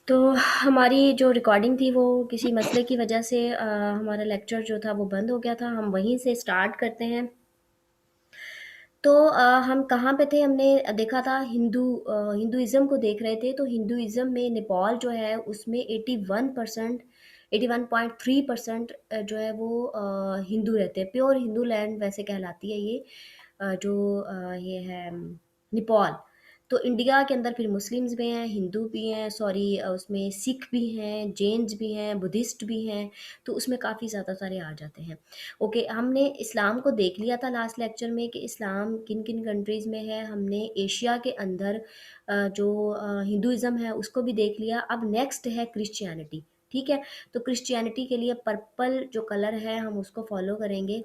तो हमारी जो रिकॉर्डिंग थी वो किसी मसले की वजह से हमारा लेक्चर जो था वो बंद हो गया था। हम वहीं से स्टार्ट करते हैं। तो हम कहाँ पे थे? हमने देखा था हिंदुइज़्म को देख रहे थे। तो हिंदुइज़्म में नेपाल जो है उसमें 81% 81.3% जो है वो हिंदू रहते हैं। प्योर हिंदू लैंड वैसे कहलाती है ये, ये है नेपाल। तो इंडिया के अंदर फिर मुस्लिम्स भी हैं, हिंदू भी हैं, सॉरी उसमें सिख भी हैं, जैन्स भी हैं, बुद्धिस्ट भी हैं। तो उसमें काफ़ी ज़्यादा सारे आ जाते हैं। ओके, हमने इस्लाम को देख लिया था लास्ट लेक्चर में कि इस्लाम किन किन कंट्रीज़ में है। हमने एशिया के अंदर जो हिंदुइज़्म है उसको भी देख लिया। अब नेक्स्ट है क्रिश्चियनिटी। ठीक है, तो क्रिश्चियनिटी के लिए पर्पल जो कलर है हम उसको फॉलो करेंगे।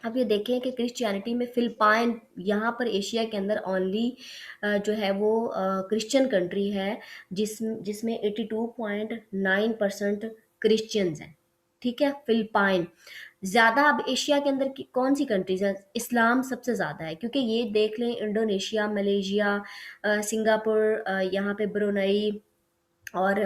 अब ये देखें कि क्रिश्चियनिटी में फिलिपाइन यहाँ पर एशिया के अंदर ओनली जो है वो क्रिश्चियन कंट्री है, जिसमें 82.9% क्रिश्चियंस हैं। ठीक है, फिलिपाइन ज़्यादा। अब एशिया के अंदर कौन सी कंट्रीज है? इस्लाम सबसे ज़्यादा है, क्योंकि ये देख लें इंडोनेशिया, मलेशिया, सिंगापुर, यहाँ पे ब्रुनई और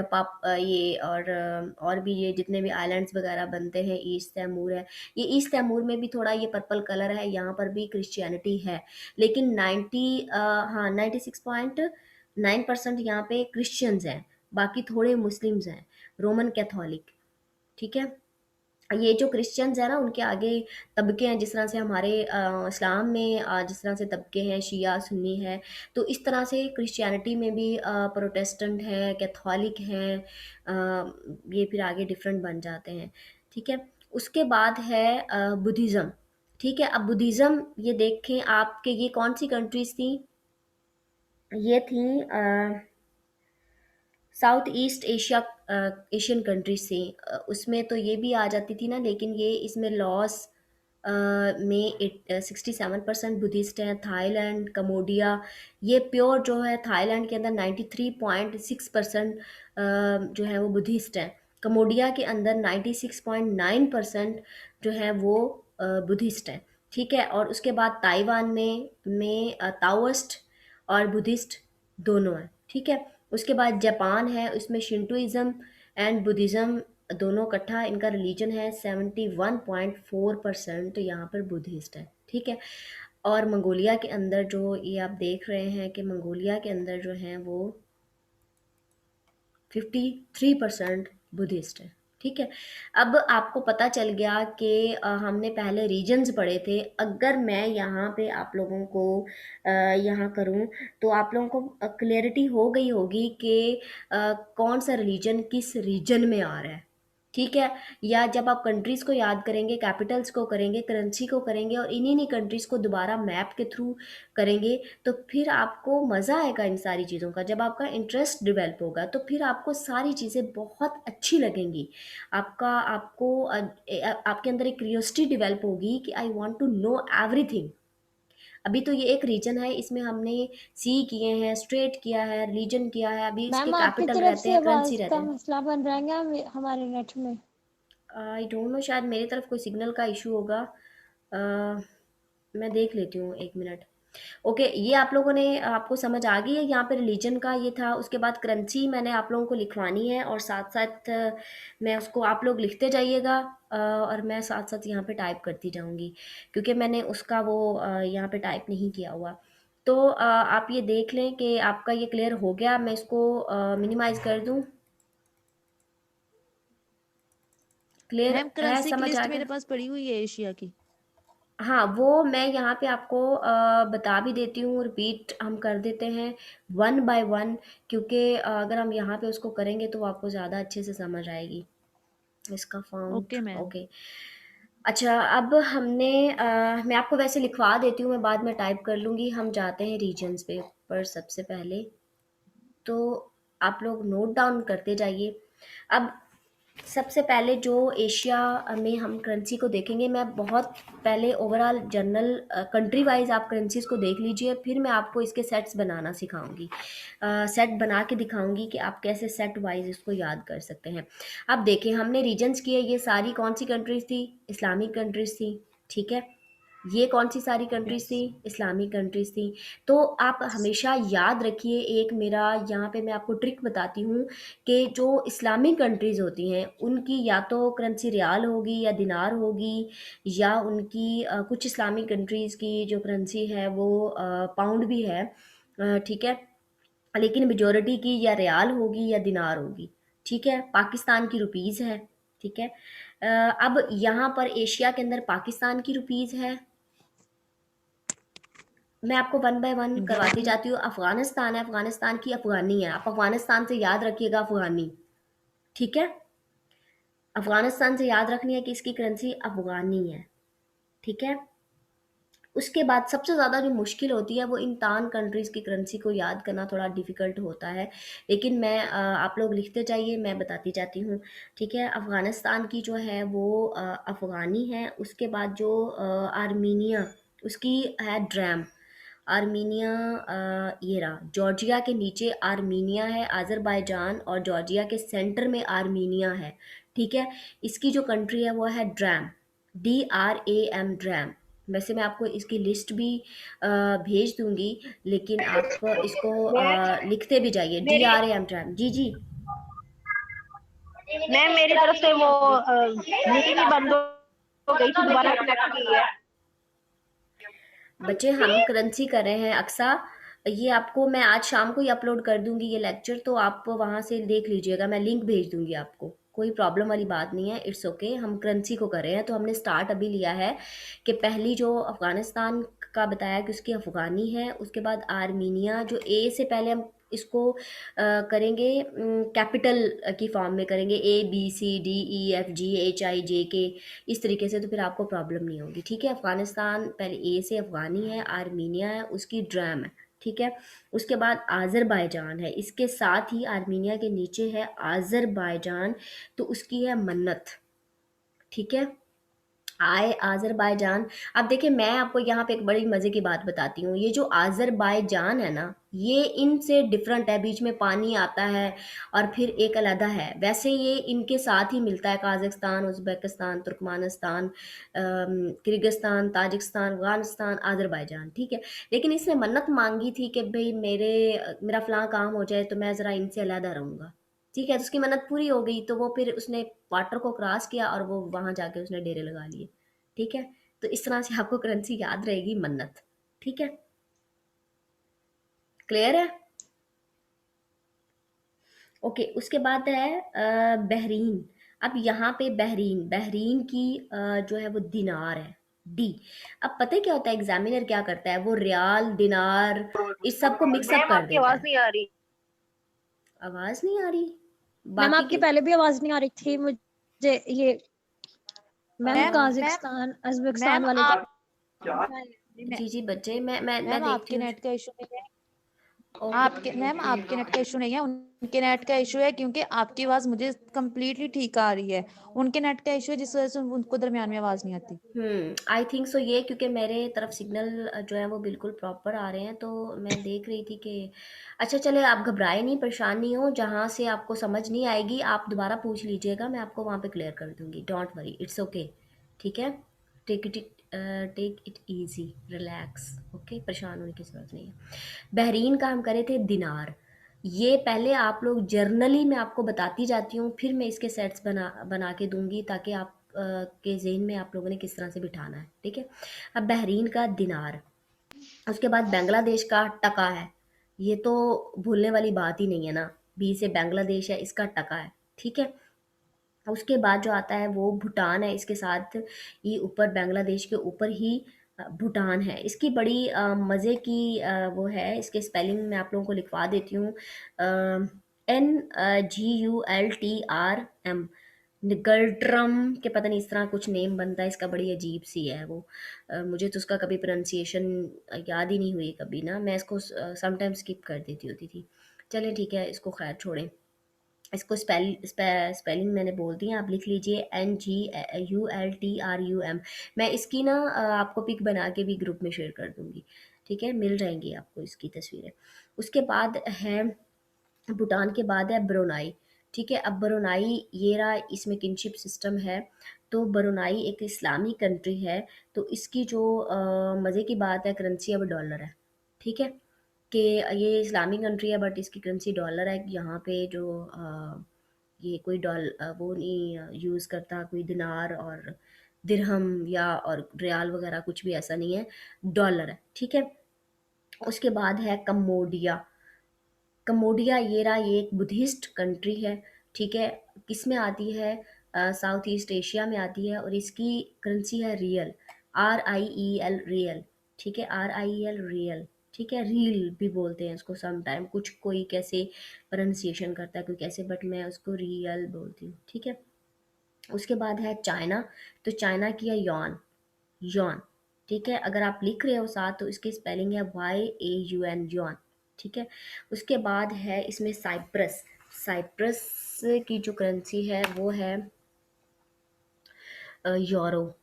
और भी ये जितने भी आइलैंड्स वगैरह बनते हैं, ईस्ट तैमूर है। ये ईस्ट तैमूर में भी थोड़ा ये पर्पल कलर है, यहाँ पर भी क्रिश्चियनिटी है। लेकिन 96.9% यहाँ पे क्रिश्चियंस हैं, बाकी थोड़े मुस्लिम्स हैं, रोमन कैथोलिक। ठीक है, ये जो क्रिश्चियंस है ना उनके आगे तबके हैं, जिस तरह से हमारे इस्लाम में जिस तरह से तबके हैं, शिया सुन्नी है। तो इस तरह से क्रिश्चियनिटी में भी प्रोटेस्टेंट हैं, कैथोलिक हैं, ये फिर आगे डिफरेंट बन जाते हैं। ठीक है, उसके बाद है बुद्धिज़्म। ठीक है, अब बुद्धिज़्म ये देखें आपके, ये कौन सी कंट्रीज थी? ये थी south east Asia, Asian countries थी। उसमें तो ये भी आ जाती थी ना, लेकिन ये इसमें लॉस में 67% बुद्धिस्ट हैं। थाईलैंड, कम्बोडिया, ये प्योर जो है थाईलैंड के अंदर 93.6% जो है वो बुद्धिस्ट हैं। कम्बोडिया के अंदर 96.9% जो है वो बुद्धिस्ट हैं। ठीक है, और उसके बाद ताइवान में ताओइस्ट और बुद्धिस्ट दोनों हैं। ठीक है, उसके बाद जापान है, उसमें शिंटोइज्म एंड बुद्धिज्म दोनों इकट्ठा इनका रिलीजन है। 71.4% यहाँ पर बुद्धिस्ट है। ठीक है, और मंगोलिया के अंदर जो ये आप देख रहे हैं कि मंगोलिया के अंदर जो है वो 53% बुद्धिस्ट है। ठीक है, अब आपको पता चल गया कि हमने पहले रीजन्स पढ़े थे। अगर मैं यहाँ पे आप लोगों को यहाँ करूँ तो आप लोगों को क्लियरिटी हो गई होगी कि कौन सा रिलीजन किस रीजन में आ रहा है। ठीक है, या जब आप कंट्रीज़ को याद करेंगे, कैपिटल्स को करेंगे, करेंसी को करेंगे और इन्हीं कंट्रीज़ को दोबारा मैप के थ्रू करेंगे, तो फिर आपको मज़ा आएगा इन सारी चीज़ों का। जब आपका इंटरेस्ट डेवलप होगा तो फिर आपको सारी चीज़ें बहुत अच्छी लगेंगी। आपके अंदर एक क्यूरियोसिटी डेवलप होगी कि I want to know everything. अभी तो ये एक रीजन है, इसमें हमने सी किए हैं, स्ट्रेट किया है, रिलीजन किया है, अभी इसके मैम आपकी कैपिटल तरफ रहते से हैं, करेंसी आवाज रहते का हैं। मसला बन रहा है क्या हमारे नेट में? आई डोंट नो, शायद मेरी तरफ कोई सिग्नल का इशू होगा। अ, मैं देख लेती हूँ, एक मिनट। ओके, ये आप लोगों ने, आपको समझ आ गई है? यहाँ पे रिलीजन का ये था। उसके बाद करेंसी मैंने आप लोगों को लिखवानी है, और साथ साथ मैं उसको, आप लोग लिखते जाइएगा और मैं साथ साथ यहाँ पे टाइप करती जाऊँगी, क्योंकि मैंने उसका वो यहाँ पे टाइप नहीं किया हुआ। तो आप ये देख लें कि आपका ये क्लियर हो गया। मैं इसको मिनिमाइज कर दूँ। क्लियर मैम है? करेंसी की समझ आ लिस्ट गया? मेरे पास पड़ी हुई है एशिया की। हाँ, वो मैं यहाँ पे आपको बता भी देती हूँ, रिपीट हम कर देते हैं वन बाय वन, क्योंकि अगर हम यहाँ पे उसको करेंगे तो आपको ज़्यादा अच्छे से समझ आएगी। इसका फाउंट, ओके मैम। ओके। अच्छा, अब मैं आपको वैसे लिखवा देती हूँ, मैं बाद में टाइप कर लूँगी। हम जाते हैं रीजन्स पे पर सबसे पहले। तो आप लोग नोट डाउन करते जाइए। अब सबसे पहले जो एशिया में हम करेंसी को देखेंगे, मैं बहुत पहले ओवरऑल जनरल कंट्री वाइज आप करेंसीज को देख लीजिए, फिर मैं आपको इसके सेट्स बनाना सिखाऊंगी, सेट बना के दिखाऊंगी कि आप कैसे सेट वाइज इसको याद कर सकते हैं। अब देखिए, हमने रीजन्स किए, ये सारी कौन सी कंट्रीज थी? इस्लामिक कंट्रीज थी। ठीक है, ये कौन-सी सारी कंट्रीज़ थी? यस। इस्लामिक कंट्रीज़ थी। तो आप हमेशा याद रखिए, एक मेरा यहाँ पे मैं आपको ट्रिक बताती हूँ कि जो इस्लामिक कंट्रीज़ होती हैं, उनकी या तो करेंसी रियाल होगी या दिनार होगी, या उनकी कुछ इस्लामिक कंट्रीज़ की जो करेंसी है वो पाउंड भी है, ठीक है? लेकिन मेजॉरिटी की या रियाल होगी या दिनार होगी, ठीक है? पाकिस्तान की रुपीज़ है, ठीक है? अब यहाँ पर एशिया के अंदर पाकिस्तान की रुपीज़ है। मैं आपको वन बाय वन इंडिया करवाती की। जाती हूँ। अफ़गानिस्तान है, अफ़गानिस्तान की अफ़गानी है। आप अफ़गानिस्तान से याद रखिएगा अफ़गानी, ठीक है? अफ़गानिस्तान से याद रखनी है कि इसकी करेंसी अफ़गानी है, ठीक है? उसके बाद सबसे ज़्यादा जो मुश्किल होती है वो इन तान कंट्रीज़ की करेंसी को याद करना थोड़ा डिफ़िकल्ट होता है। लेकिन मैं आप लोग लिखते जाइए, मैं बताती जाती हूँ, ठीक है? अफ़गानिस्तान की जो है वो अफ़गानी है। उसके बाद जो आर्मीनिया, उसकी है ड्रैम। आर्मीनिया, ये रहा जॉर्जिया के नीचे आर्मीनिया है, अज़रबैजान और जॉर्जिया के सेंटर में आर्मीनिया है, ठीक है? इसकी जो कंट्री है वो है ड्रैम, DRAM, ड्रैम। वैसे मैं आपको इसकी लिस्ट भी भेज दूंगी, लेकिन आप इसको मैं लिखते भी जाइए, डी मेरी आर ए एम ड्रैम। जी जी। मैम मेरी तरफ से वो मीटिंग ही बंद हो गई थी, दोबारा कनेक्ट की है। बच्चे हम करेंसी कर रहे हैं अक्सा, ये आपको मैं आज शाम को ही अपलोड कर दूंगी ये लेक्चर, तो आप वहाँ से देख लीजिएगा, मैं लिंक भेज दूंगी आपको, कोई प्रॉब्लम वाली बात नहीं है, इट्स ओके। हम करेंसी को कर रहे हैं, तो हमने स्टार्ट अभी लिया है कि पहली जो अफ़गानिस्तान का बताया कि उसकी अफ़गानी है, उसके बाद आर्मीनिया, जो ए से पहले हम इसको करेंगे, कैपिटल की फॉर्म में करेंगे, ABCDEFGHIJK, इस तरीके से, तो फिर आपको प्रॉब्लम नहीं होगी, ठीक है? अफ़गानिस्तान पहले ए से अफ़गानी है, आर्मीनिया है, उसकी ड्रैम है, ठीक है? उसके बाद आज़रबाईजान है, इसके साथ ही आर्मीनिया के नीचे है आज़रबाईजान, तो उसकी है मन्नत, ठीक है? आए आज़रबाईजान। अब देखिए मैं आपको यहाँ पे एक बड़ी मज़े की बात बताती हूँ, ये जो आज़रबाईजान है ना, ये इनसे डिफरेंट है, बीच में पानी आता है और फिर एक अलहदा है। वैसे ये इनके साथ ही मिलता है, Kazakhstan, Uzbekistan, Turkmenistan, Kyrgyzstan, Tajikistan, Afghanistan, Azerbaijan, ठीक है? लेकिन इसने मन्नत मांगी थी कि भई मेरा फ़लाँ काम हो जाए तो मैं ज़रा इनसे अलहदा रहूँगा, ठीक है? तो उसकी मन्नत पूरी हो गई, तो वो फिर उसने वाटर को क्रॉस किया और वो वहाँ जाके उसने डेरे लगा लिए, ठीक है? तो इस तरह से आपको करेंसी याद रहेगी मन्नत, ठीक है? क्लियर है? ओके, उसके बाद है बहरीन। अब यहाँ पे बहरीन, बहरीन की जो है वो दिनार है, डी। अब पता है क्या होता है, एग्जामिनर क्या करता है, वो रियाल, दिनार, इस सब को मिक्सअप मैम कर आपकी देता आवाज है। नहीं आ रही। आवाज़ नहीं आ रही? मैम बाकी आपकी की पहले भी आवाज नहीं आ रही थी मुझे ये। Ma'am ma'am ma'am Kazakhstan ma'am Uzbekistan वाले आप जी, जी बच्चे, मैं मैम देखती आपके हूँ। नेट का इशू नहीं है। ओके। आपके नेट का इशू नहीं है, उनके नेट का इशू है, क्योंकि आपकी आवाज मुझे कंप्लीटली ठीक आ रही है। उनके नेट का इशू है जिस वजह से उनको दरमियान में आवाज नहीं आती। आई थिंक सो, ये क्योंकि मेरे तरफ सिग्नल जो है वो बिल्कुल प्रॉपर आ रहे हैं, तो मैं देख रही थी कि अच्छा चले, आप घबराए नहीं, परेशान नहीं हो, जहाँ से आपको समझ नहीं आएगी आप दोबारा पूछ लीजिएगा, मैं आपको वहाँ पे क्लियर कर दूंगी, डोंट वरी, इट्स ओके, ठीक है? Take it easy, relax, okay? परेशान होने की ज़रूरत नहीं है। बहरीन का हम करे थे दिनार। ये पहले आप लोग जर्नली मैं आपको बताती जाती हूँ, फिर मैं इसके सेट्स बना बना के दूंगी, ताकि आप के ज़हन में आप लोगों ने किस तरह से बिठाना है, ठीक है? अब बहरीन का दिनार, उसके बाद बांग्लादेश का टका है, ये तो भूलने वाली बात ही नहीं है ना, बी से बांग्लादेश है, इसका टका है, ठीक है? उसके बाद जो आता है वो भूटान है, इसके साथ ही ऊपर बांग्लादेश के ऊपर ही भूटान है। इसकी बड़ी मज़े की वो है, इसके स्पेलिंग मैं आप लोगों को लिखवा देती हूँ, NGULTRM, निगल्ट्रम के पता नहीं इस तरह कुछ नेम बनता है इसका, बड़ी अजीब सी है वो, मुझे तो उसका कभी प्रोनाउंसिएशन याद ही नहीं हुई कभी ना, मैं इसको समटाइम स्किप कर देती होती थी। चलें ठीक है, इसको खैर छोड़ें, इसको स्पेलिंग मैंने बोल दी है, आप लिख लीजिए NGULTRUM। मैं इसकी ना आपको पिक बना के भी ग्रुप में शेयर कर दूंगी, ठीक है? मिल जाएंगी आपको इसकी तस्वीरें। उसके बाद है भूटान, के बाद है ब्रुनाई, ठीक है। अब ब्रुनाई, ये रहा, इसमें किनशिप सिस्टम है। तो ब्रुनाई एक इस्लामी कंट्री है, तो इसकी जो मज़े की बात है, करेंसी अब डॉलर है। ठीक है, कि ये इस्लामी कंट्री है बट इसकी करेंसी डॉलर है। यहाँ पे जो ये कोई वो नहीं यूज़ करता, कोई दिनार और दिरहम या और रियाल वगैरह कुछ भी ऐसा नहीं है, डॉलर है। ठीक है। उसके बाद है कम्बोडिया। कम्बोडिया, ये रहा, ये एक बुद्धिस्ट कंट्री है। ठीक है, किस में आती है, साउथ ईस्ट एशिया में आती है, और इसकी करेंसी है रियल, RIEL, रियल। ठीक है, RIEL, रियल। ठीक है, रील भी बोलते हैं इसको सम टाइम, कुछ कोई कैसे प्रोनाउंसिएशन करता है, कोई कैसे, बट मैं उसको रियल बोलती हूँ। ठीक है। उसके बाद है चाइना। तो चाइना की है यॉन, यॉन। ठीक है, अगर आप लिख रहे हो साथ तो इसकी स्पेलिंग है YAUN, यॉन। ठीक है। उसके बाद है इसमें साइप्रस। साइप्रस की जो करेंसी है वो है यूरो।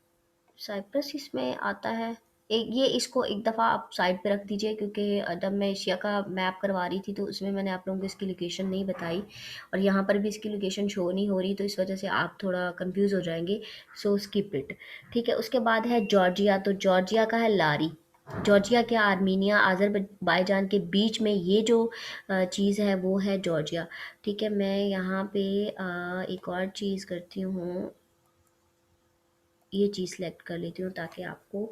साइप्रस इसमें आता है। एक ये, इसको एक दफ़ा आप साइड पे रख दीजिए, क्योंकि जब मैं एशिया का मैप करवा रही थी तो उसमें मैंने आप लोगों को इसकी लोकेशन नहीं बताई, और यहाँ पर भी इसकी लोकेशन शो नहीं हो रही, तो इस वजह से आप थोड़ा कंफ्यूज हो जाएंगे। सो स्किप इट। ठीक है। उसके बाद है जॉर्जिया। तो जॉर्जिया का है लारी। जॉर्जिया के आर्मीनिया अज़रबैजान के बीच में ये जो चीज़ है वो है जॉर्जिया। ठीक है, मैं यहाँ पे एक और चीज़ करती हूँ, ये चीज़ सेलेक्ट कर लेती हूँ ताकि आपको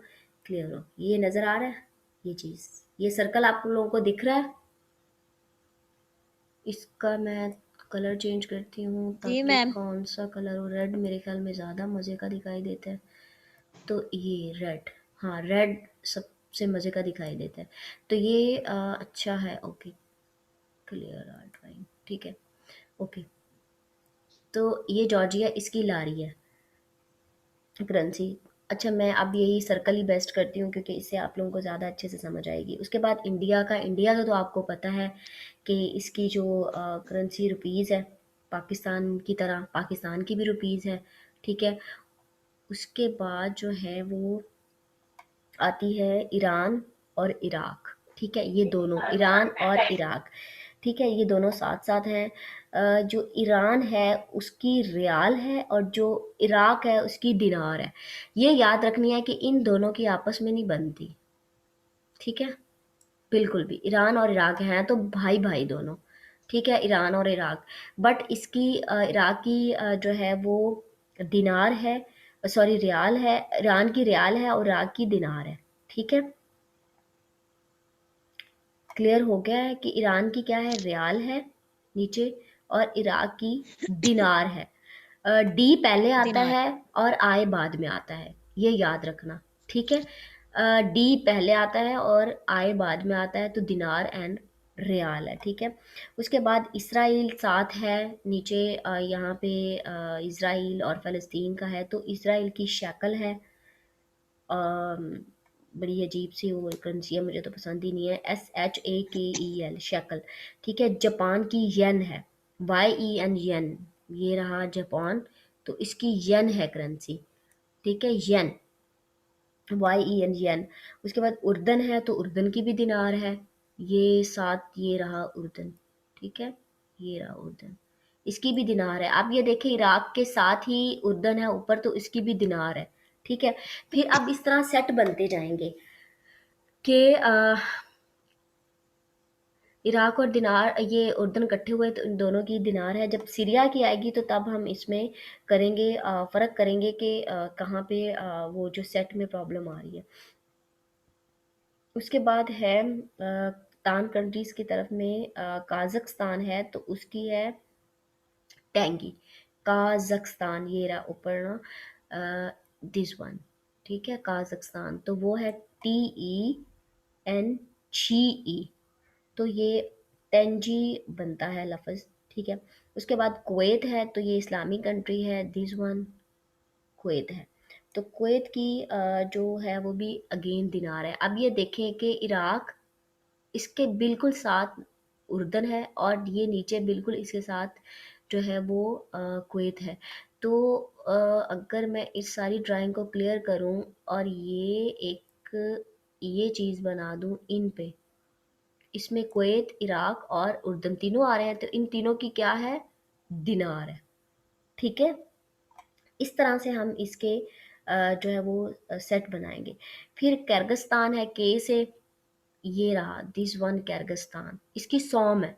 क्लियर हो। ये नज़र आ रहा है, ये चीज़, ये सर्कल आप लोगों को दिख रहा है। इसका मैं कलर चेंज करती हूँ जी ताकि मैम। कौन सा कलर हो, रेड मेरे ख्याल में ज़्यादा मज़े का दिखाई देता है। तो ये रेड, हाँ रेड सबसे मज़े का दिखाई देता है। तो ये अच्छा है। Okay, clear out drawing. ठीक है, ओके। तो ये जॉर्जिया इसकी ला रही है करेंसी। अच्छा, मैं अब यही सर्कल ही बेस्ट करती हूँ क्योंकि इससे आप लोगों को ज़्यादा अच्छे से समझ आएगी। उसके बाद इंडिया का, इंडिया का तो आपको पता है कि इसकी जो करेंसी रुपीज़ है, पाकिस्तान की तरह पाकिस्तान की भी रुपीज़ है। ठीक है। उसके बाद जो है वो आती है ईरान और इराक। ठीक है, ये दोनों, ईरान और इराक, ठीक है, ये दोनों साथ साथ हैं। जो ईरान है उसकी रियाल है, और जो इराक है उसकी दिनार है। ये याद रखनी है कि इन दोनों की आपस में नहीं बनती। ठीक है, बिल्कुल भी। ईरान और इराक हैं तो भाई भाई दोनों। ठीक है, ईरान और इराक। बट इसकी इराक की जो है वो दिनार है, सॉरी रियाल है। ईरान की रियाल है और इराक की दिनार है। ठीक है, क्लियर हो गया है कि ईरान की क्या है, रियाल है नीचे, और इराक की दिनार है। डी पहले आता दिनार। है और आय बाद में आता है, ये याद रखना। ठीक है, डी पहले आता है और आय बाद में आता है, तो दिनार एंड रियाल है। ठीक है। उसके बाद इसराइल साथ है नीचे, यहाँ पे इसराइल और फ़लस्तीन का है, तो इसराइल की शैकल है। अम, बड़ी अजीब सी वो करेंसी है, मुझे तो पसंद ही नहीं है। SHAKEL, shackle. ठीक है, जापान की येन है, YEN, येन। ये रहा जापान, तो इसकी येन है करेंसी। ठीक है, येन, YEN, येन। उसके बाद उर्दन है, तो उर्दन की भी दिनार है। ये साथ, ये रहा उर्दन। ठीक है, ये रहा उर्दन, इसकी भी दिनार है। आप ये देखें, इराक के साथ ही उर्दन है ऊपर, तो इसकी भी दिनार है। ठीक है। फिर अब इस तरह सेट बनते जाएंगे कि इराक और दिनार, ये उर्दन इकट्ठे हुए तो इन दोनों की दिनार है। जब सीरिया की आएगी तो तब हम इसमें करेंगे, फ़र्क करेंगे कि कहाँ पे वो जो सेट में प्रॉब्लम आ रही है। उसके बाद है तान कंट्रीज़ की तरफ में काज़ख्स्तान है, तो उसकी है टेंगी। काज़ख्स्तान, ये रहा ऊपर ना, दिस वन। ठीक है, काज़ख्स्तान, तो वो है TENGE। तो ये टेंजी बनता है लफ्ज़। ठीक है। उसके बाद कुवैत है, तो ये इस्लामी कंट्री है, दिस वन कुवैत है। तो कुवैत की जो है वो भी अगेन दिनार है। अब ये देखें कि इराक इसके बिल्कुल साथ उर्दन है, और ये नीचे बिल्कुल इसके साथ जो है वो कुवैत है। तो अगर मैं इस सारी ड्राइंग को क्लियर करूं और ये एक ये चीज़ बना दूं इन पे, इसमें कुवैत, इराक और उर्दन तीनों आ रहे हैं, तो इन तीनों की क्या है, दिनार है। ठीक है, इस तरह से हम इसके जो है वो सेट बनाएंगे। फिर किर्गिस्तान है, के से, ये रहा दिस वन किर्गिस्तान, इसकी सौम है।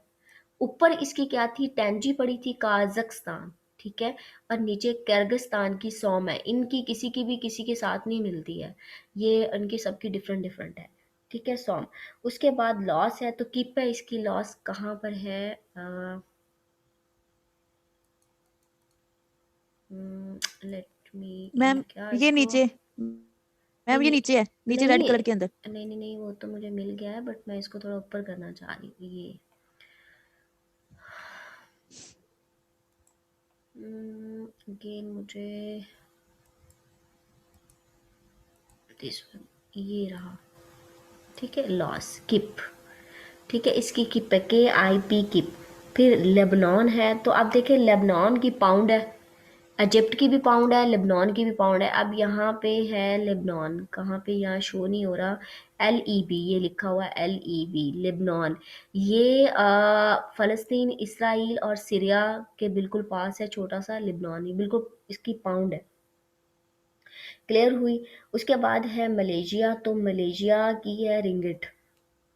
ऊपर इसकी क्या थी, टेंजी पड़ी थी काजख्स्तान, ठीक है, और नीचे किर्गिस्तान की सौम है। इनकी किसी की भी किसी के साथ नहीं मिलती है, ये इनकी सबकी डिफरेंट डिफरेंट है। ठीक है, सौम। उसके बाद लॉस है, तो किप है, इसकी लॉस कहाँ पर है, लेट मी, मैम क्या ये इसको, नीचे, नहीं मैम ये नहीं नीचे है, नीचे नहीं रेड कलर के अंदर। नहीं नहीं नहीं, वो तो मुझे मिल गया है, बट मैं इसको थोड़ा ऊपर करना चाह रही हूँ। ये अगेन मुझे दिस वन, ये रहा। ठीक है, लॉस किप, ठीक है, इसकी किप है, KIP किप। फिर लेबनान है, तो आप देखें लेबनान की पाउंड है, इजिप्ट की भी पाउंड है, लेबनान की भी पाउंड है। अब यहाँ पे है लेबनान, कहाँ पे, यहाँ शो नहीं हो रहा, LEB ये लिखा हुआ है, LEB लेबनान। ये फ़लस्तीन, इसराइल और सीरिया के बिल्कुल पास है, छोटा सा लेबनान, ये बिल्कुल इसकी पाउंड है। क्लियर हुई। उसके बाद है मलेशिया, तो मलेशिया की है रिंगिट।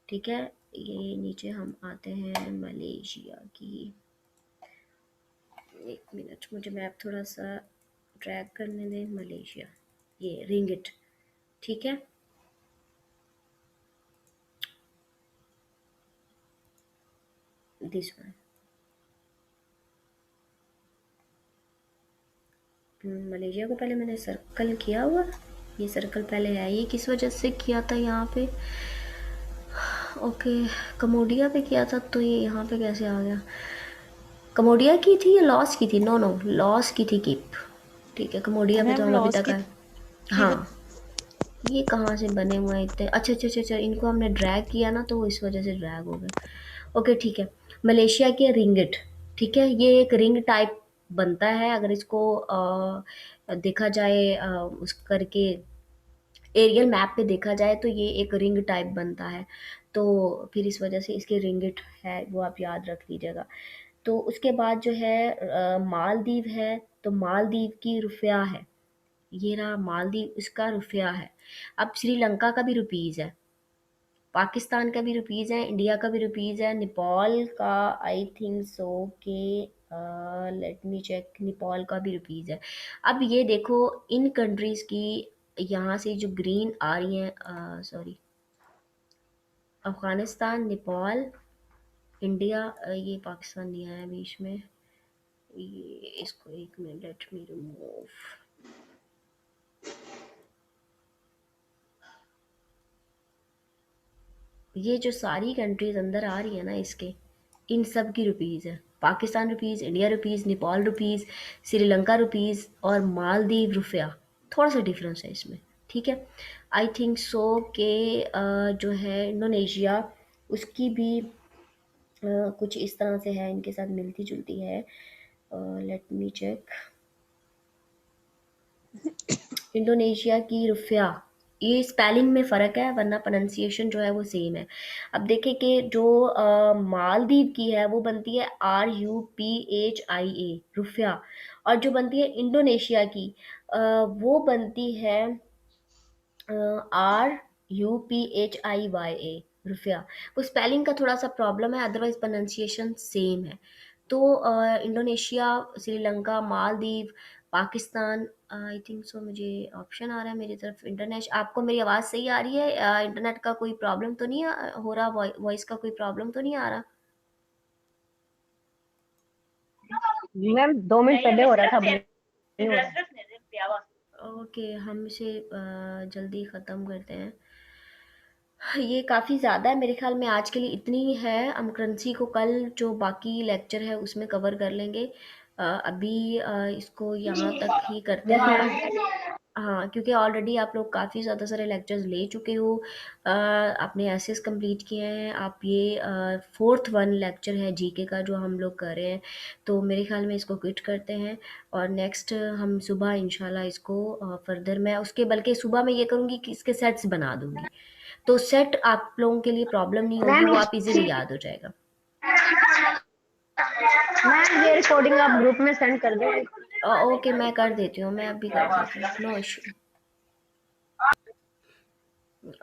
ठीक है, ये नीचे हम आते हैं मलेशिया की, एक मिनट मुझे मैप थोड़ा सा ट्रैक करने दें। मलेशिया, ये रिंगिट, ठीक है, दिस वन। मलेशिया को पहले मैंने सर्कल किया हुआ, ये सर्कल पहले है, ये किस वजह से किया था यहाँ पे, ओके, कमोडिया पे किया था, तो ये यहाँ पे कैसे आ गया, कमोडिया की थी या लॉस की थी, नो नो लॉस की थी कीप। ठीक है, कमोडिया पे तो मैम हम अभी लॉस तक की आए। थी हाँ, ये कहाँ से बने हुए हैं इतने, अच्छा अच्छा अच्छा अच्छा, इनको हमने ड्रैग किया ना, तो वो इस वजह से ड्रैग हो गए। ओके ठीक है, मलेशिया के रिंगिट, ठीक है, ये एक रिंग टाइप बनता है, अगर इसको देखा जाए उस करके एरियल मैप पे देखा जाए, तो ये एक रिंग टाइप बनता है, तो फिर इस वजह से इसके रिंगिट है, वो आप याद रख लीजिएगा। तो उसके बाद जो है मालदीव है, तो मालदीव की रुपया है, ये रहा मालदीव, इसका रुपया है। अब श्रीलंका का भी रुपीज़ है, पाकिस्तान का भी रुपीज़ है, इंडिया का भी रुपीज़ है, नेपाल का आई थिंक सो के, लेट मी चेक, नेपाल का भी रुपीज़ है। अब ये देखो इन कंट्रीज़ की, यहाँ से जो ग्रीन आ रही हैं, सॉरी, अफ़गानिस्तान, नेपाल, इंडिया, ये पाकिस्तान नहीं आया बीच में, ये इसको एक मिनट, लेट मी रिमूव, ये जो सारी कंट्रीज अंदर आ रही है ना इसके, इन सब की रुपीज़ है, Pakistan rupees, India rupees, Nepal rupees, Sri Lanka rupees और मालदीव रुपया, थोड़ा सा डिफरेंस है इसमें। ठीक है, आई थिंक सो के जो है इंडोनेशिया, उसकी भी कुछ इस तरह से है, इनके साथ मिलती जुलती है, लेट मी चेक, इंडोनेशिया की रुपया, ये स्पेलिंग में फ़र्क है, वरना प्रोनाउंसिएशन जो है वो सेम है। अब देखें कि जो मालदीव की है वो बनती है RUPHIA रुपया, और जो बनती है इंडोनेशिया की वो बनती है RUPHIYA रुपया। वो स्पेलिंग का थोड़ा सा प्रॉब्लम है, अदरवाइज प्रोनाउंसिएशन सेम है। तो Indonesia, Sri Lanka, Maldives, Pakistan, I think so, मुझे ऑप्शन आ रहा है मेरी तरफ इंटरनेट, आपको मेरी आवाज़ सही आ रही है, इंटरनेट का कोई प्रॉब्लम तो नहीं हो रहा, वॉइस का कोई प्रॉब्लम तो नहीं आ रहा। मैम 2 मिनट पहले हो रहा था, नहीं हो रहा। ओके, हम इसे जल्दी ख़त्म करते हैं, ये काफ़ी ज़्यादा है मेरे ख्याल में, आज के लिए इतनी ही है। हम करेंसी को कल जो बाकी लेक्चर है उसमें कवर कर लेंगे, अभी इसको यहाँ तक ही करते यस हैं। मैम। हाँ, क्योंकि ऑलरेडी आप लोग काफ़ी ज़्यादा सारे लेक्चर्स ले चुके हो, आपने एसेस कंप्लीट किए हैं, आप ये फोर्थ वन लेक्चर है जीके का जो हम लोग कर रहे हैं, तो मेरे ख्याल में इसको क्विट करते हैं, और नेक्स्ट हम सुबह इंशाल्लाह इसको फर्दर, मैं उसके बल्कि सुबह मैं ये करूँगी कि इसके सेट्स बना दूँगी, तो सेट आप लोगों के लिए प्रॉब्लम नहीं होगी, मैम वो आप इजीली याद हो जाएगा। मैम रिकॉर्डिंग आप ग्रुप में सेंड कर देंगे? ओके, मैं कर देती हूँ, मैं अभी कर देती हूँ, नो इशू।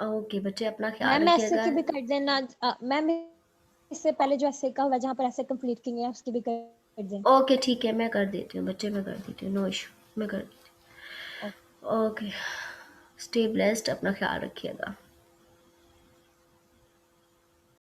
ओके बच्चे, अपना ख्याल मैम ऐसे रखिएगा। की भी कर देना। मैम इससे पहले जो ऐसे का हुआ जहाँ पर ऐसे कंप्लीट किए हैं उसकी भी कर दें। ओके ठीक है, मैं कर देती हूँ बच्चे, मैं कर देती हूँ, नो इशू, मैं कर देती हूँ। ओके, स्टे ब्लेस्ड, अपना ख्याल रखिएगा।